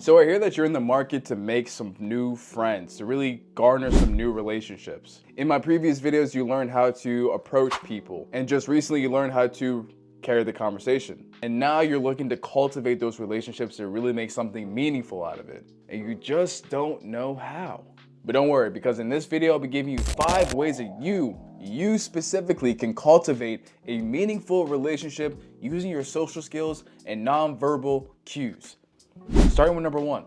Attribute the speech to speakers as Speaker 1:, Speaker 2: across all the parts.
Speaker 1: So I hear that you're in the market to make some new friends, to really garner some new relationships. In my previous videos, you learned how to approach people, and just recently you learned how to carry the conversation. And now you're looking to cultivate those relationships to really make something meaningful out of it. And you just don't know how. But don't worry, because in this video, I'll be giving you 5 ways that you specifically can cultivate a meaningful relationship using your social skills and nonverbal cues. Starting with number 1,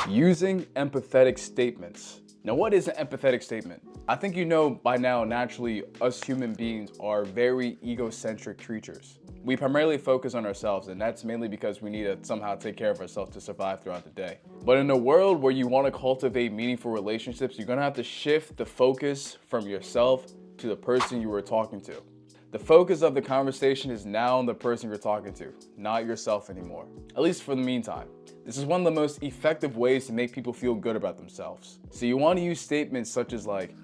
Speaker 1: using empathetic statements. Now, what is an empathetic statement? I think you know by now, naturally, us human beings are very egocentric creatures. We primarily focus on ourselves, and that's mainly because we need to somehow take care of ourselves to survive throughout the day. But in a world where you want to cultivate meaningful relationships, you're going to have to shift the focus from yourself to the person you were talking to. The focus of the conversation is now on the person you're talking to, not yourself anymore, at least for the meantime. This is one of the most effective ways to make people feel good about themselves. So you want to use statements such as like,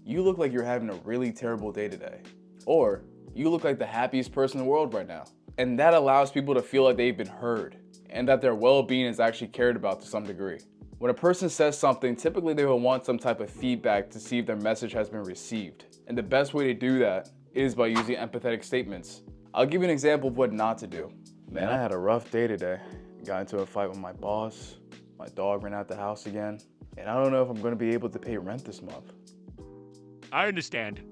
Speaker 1: you look like you're having a really terrible day today, or you look like the happiest person in the world right now. And that allows people to feel like they've been heard and that their well-being is actually cared about to some degree. When a person says something, typically they will want some type of feedback to see if their message has been received. And the best way to do that is by using empathetic statements. I'll give you an example of what not to do. Man, I had a rough day today. Got into a fight with my boss. My dog ran out the house again. And I don't know if I'm gonna be able to pay rent this month.
Speaker 2: I understand.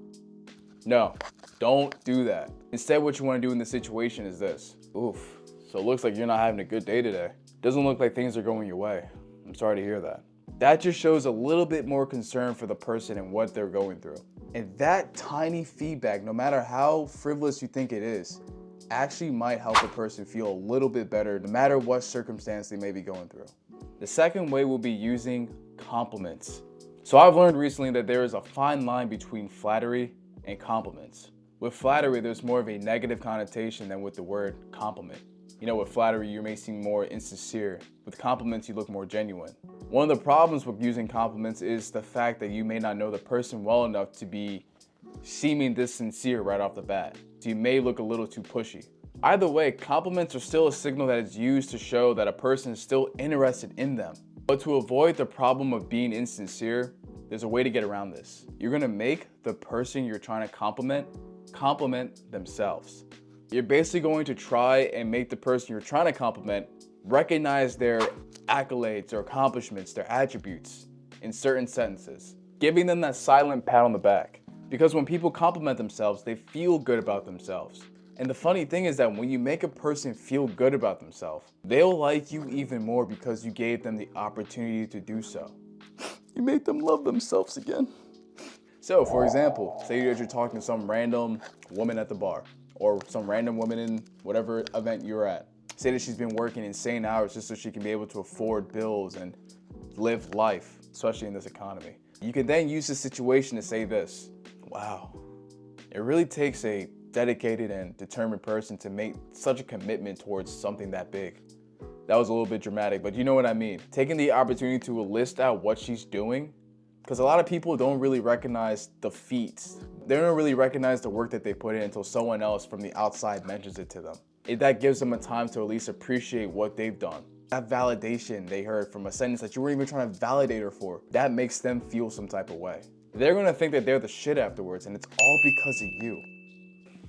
Speaker 1: No, don't do that. Instead, what you wanna do in this situation is this. Oof, so it looks like you're not having a good day today. Doesn't look like things are going your way. I'm sorry to hear that. That just shows a little bit more concern for the person and what they're going through. And that tiny feedback, no matter how frivolous you think it is, actually might help a person feel a little bit better no matter what circumstance they may be going through. The second way will be using compliments. So I've learned recently that there is a fine line between flattery and compliments. With flattery, there's more of a negative connotation than with the word compliment. You know, with flattery, you may seem more insincere. With compliments, you look more genuine. One of the problems with using compliments is the fact that you may not know the person well enough to be seeming this sincere right off the bat. So you may look a little too pushy. Either way, compliments are still a signal that is used to show that a person is still interested in them. But to avoid the problem of being insincere, there's a way to get around this. You're gonna make the person you're trying to compliment themselves. You're basically going to try and make the person you're trying to compliment recognize their accolades, their accomplishments, their attributes in certain sentences, giving them that silent pat on the back. Because when people compliment themselves, they feel good about themselves. And the funny thing is that when you make a person feel good about themselves, they'll like you even more because you gave them the opportunity to do so. You made them love themselves again. So, for example, say that you're talking to some random woman at the bar, or some random woman in whatever event you're at. Say that she's been working insane hours just so she can be able to afford bills and live life, especially in this economy. You can then use the situation to say this: wow, it really takes a dedicated and determined person to make such a commitment towards something that big. That was a little bit dramatic, but you know what I mean. Taking the opportunity to list out what she's doing, because a lot of people don't really recognize the feats. They don't really recognize the work that they put in until someone else from the outside mentions it to them. That gives them a time to at least appreciate what they've done. That validation they heard from a sentence that you weren't even trying to validate her for, that makes them feel some type of way. They're gonna think that they're the shit afterwards, and it's all because of you.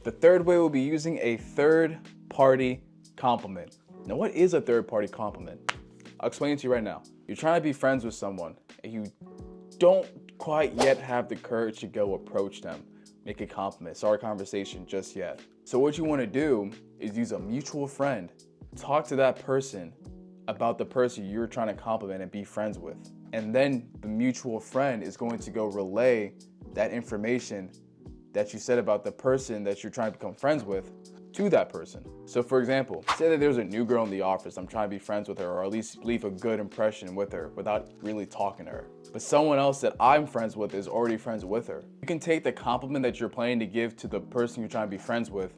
Speaker 1: The third way will be using a third-party compliment. Now, what is a third-party compliment? I'll explain it to you right now. You're trying to be friends with someone, and you don't quite yet have the courage to go approach them, make a compliment, start a conversation just yet. So what you want to do is use a mutual friend. Talk to that person about the person you're trying to compliment and be friends with. And then the mutual friend is going to go relay that information that you said about the person that you're trying to become friends with to that person. So for example, say that there's a new girl in the office, I'm trying to be friends with her, or at least leave a good impression with her without really talking to her. But someone else that I'm friends with is already friends with her. You can take the compliment that you're planning to give to the person you're trying to be friends with,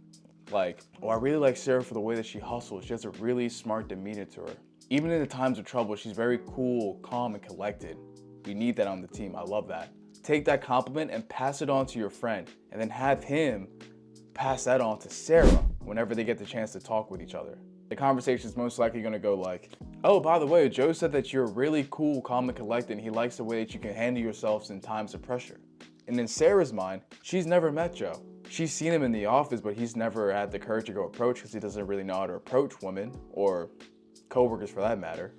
Speaker 1: like, oh, I really like Sarah for the way that she hustles. She has a really smart demeanor to her. Even in the times of trouble, she's very cool, calm, and collected. We need that on the team. I love that. Take that compliment and pass it on to your friend, and then have him pass that on to Sarah whenever they get the chance to talk with each other. The conversation is most likely gonna go like, oh, by the way, Joe said that you're really cool, calm, and collected, and he likes the way that you can handle yourselves in times of pressure. And in Sarah's mind, she's never met Joe. She's seen him in the office, but he's never had the courage to go approach because he doesn't really know how to approach women, or coworkers for that matter.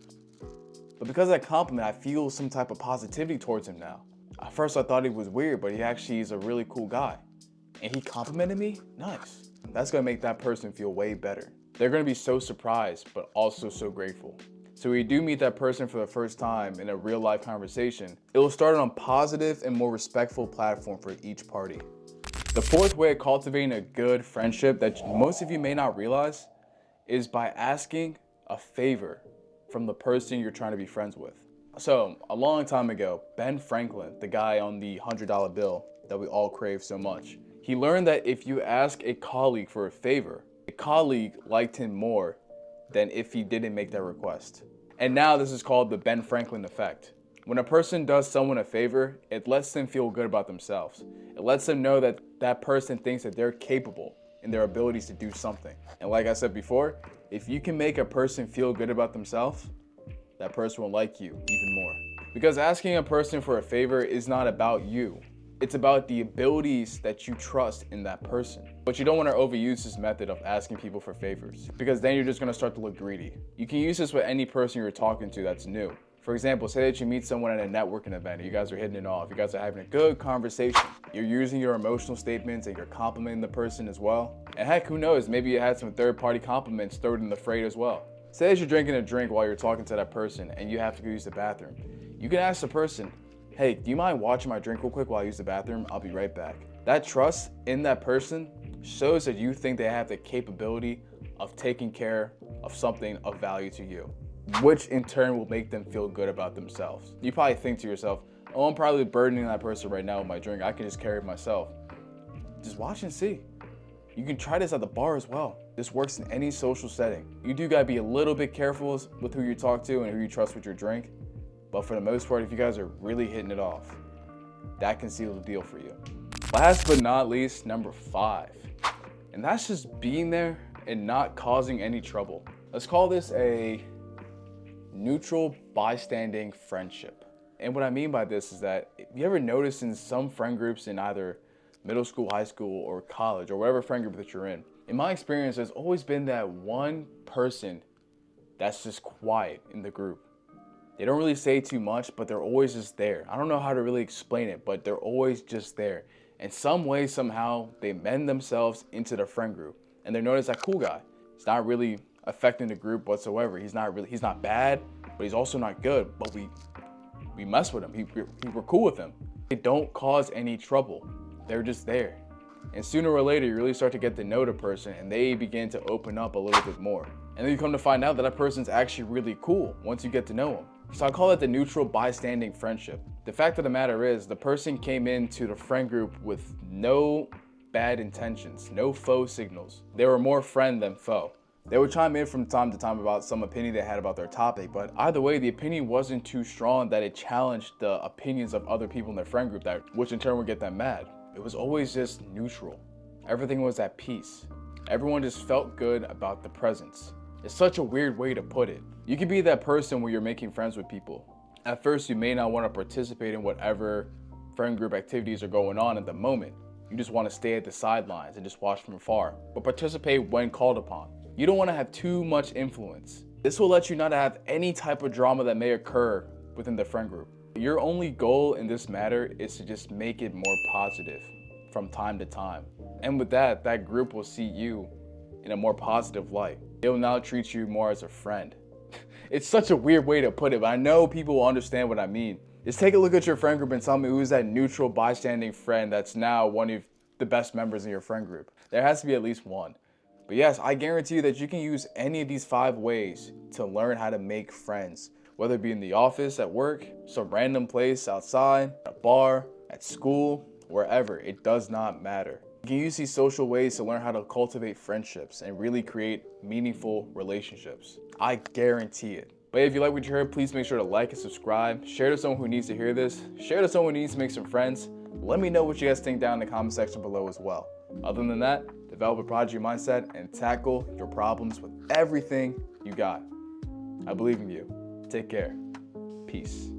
Speaker 1: But because of that compliment, I feel some type of positivity towards him now. At first I thought he was weird, but he actually is a really cool guy. And he complimented me? Nice. That's gonna make that person feel way better. They're gonna be so surprised, but also so grateful. So when you do meet that person for the first time in a real life conversation, it will start on a positive and more respectful platform for each party. The fourth way of cultivating a good friendship that most of you may not realize is by asking a favor from the person you're trying to be friends with. So a long time ago, Ben Franklin, the guy on the $100 bill that we all crave so much, he learned that if you ask a colleague for a favor, a colleague liked him more than if he didn't make that request. And now this is called the Ben Franklin effect. When a person does someone a favor, it lets them feel good about themselves. It lets them know that that person thinks that they're capable in their abilities to do something. And like I said before, if you can make a person feel good about themselves, that person will like you even more. Because asking a person for a favor is not about you. It's about the abilities that you trust in that person. But you don't want to overuse this method of asking people for favors, because then you're just going to start to look greedy. You can use this with any person you're talking to that's new. For example, say that you meet someone at a networking event, you guys are hitting it off, you guys are having a good conversation. You're using your emotional statements and you're complimenting the person as well. And heck, who knows, maybe you had some third-party compliments thrown in the fray as well. Say that you're drinking a drink while you're talking to that person and you have to go use the bathroom. You can ask the person, hey, do you mind watching my drink real quick while I use the bathroom? I'll be right back. That trust in that person shows that you think they have the capability of taking care of something of value to you, which in turn will make them feel good about themselves. You probably think to yourself, oh, I'm probably burdening that person right now with my drink. I can just carry it myself. Just watch and see. You can try this at the bar as well. This works in any social setting. You do gotta be a little bit careful with who you talk to and who you trust with your drink. But for the most part, if you guys are really hitting it off, that can seal the deal for you. Last but not least, number 5. And that's just being there and not causing any trouble. Let's call this a neutral bystanding friendship. And what I mean by this is that, if you ever notice in some friend groups in either middle school, high school, or college, or whatever friend group that you're in my experience, there's always been that one person that's just quiet in the group. They don't really say too much, but they're always just there. I don't know how to really explain it, but they're always just there. In some way, somehow, they mend themselves into the friend group. And they're known as that cool guy. He's not really affecting the group whatsoever. He's not bad, but he's also not good. But we mess with him. We're cool with him. They don't cause any trouble. They're just there. And sooner or later, you really start to get to know the person and they begin to open up a little bit more. And then you come to find out that that person's actually really cool once you get to know him. So I call it the neutral bystanding friendship. The fact of the matter is, the person came into the friend group with no bad intentions, no faux signals. They were more friend than foe. They would chime in from time to time about some opinion they had about their topic, but either way, the opinion wasn't too strong that it challenged the opinions of other people in their friend group, which in turn would get them mad. It was always just neutral. Everything was at peace. Everyone just felt good about the presence. It's such a weird way to put it. You can be that person where you're making friends with people. At first, you may not want to participate in whatever friend group activities are going on at the moment. You just want to stay at the sidelines and just watch from afar, but participate when called upon. You don't want to have too much influence. This will let you not have any type of drama that may occur within the friend group. Your only goal in this matter is to just make it more positive from time to time. And with that, that group will see you in a more positive light. They will now treat you more as a friend. It's such a weird way to put it, but I know people will understand what I mean. Just take a look at your friend group and tell me who's that neutral bystanding friend that's now one of the best members in your friend group. There has to be at least one. But yes, I guarantee you that you can use any of these 5 ways to learn how to make friends, whether it be in the office, at work, some random place outside, a bar, at school, wherever. It does not matter. You can use these social ways to learn how to cultivate friendships and really create meaningful relationships. I guarantee it. But if you like what you heard, please make sure to like and subscribe. Share to someone who needs to hear this. Share to someone who needs to make some friends. Let me know what you guys think down in the comment section below as well. Other than that, develop a prodigy mindset and tackle your problems with everything you got. I believe in you. Take care. Peace.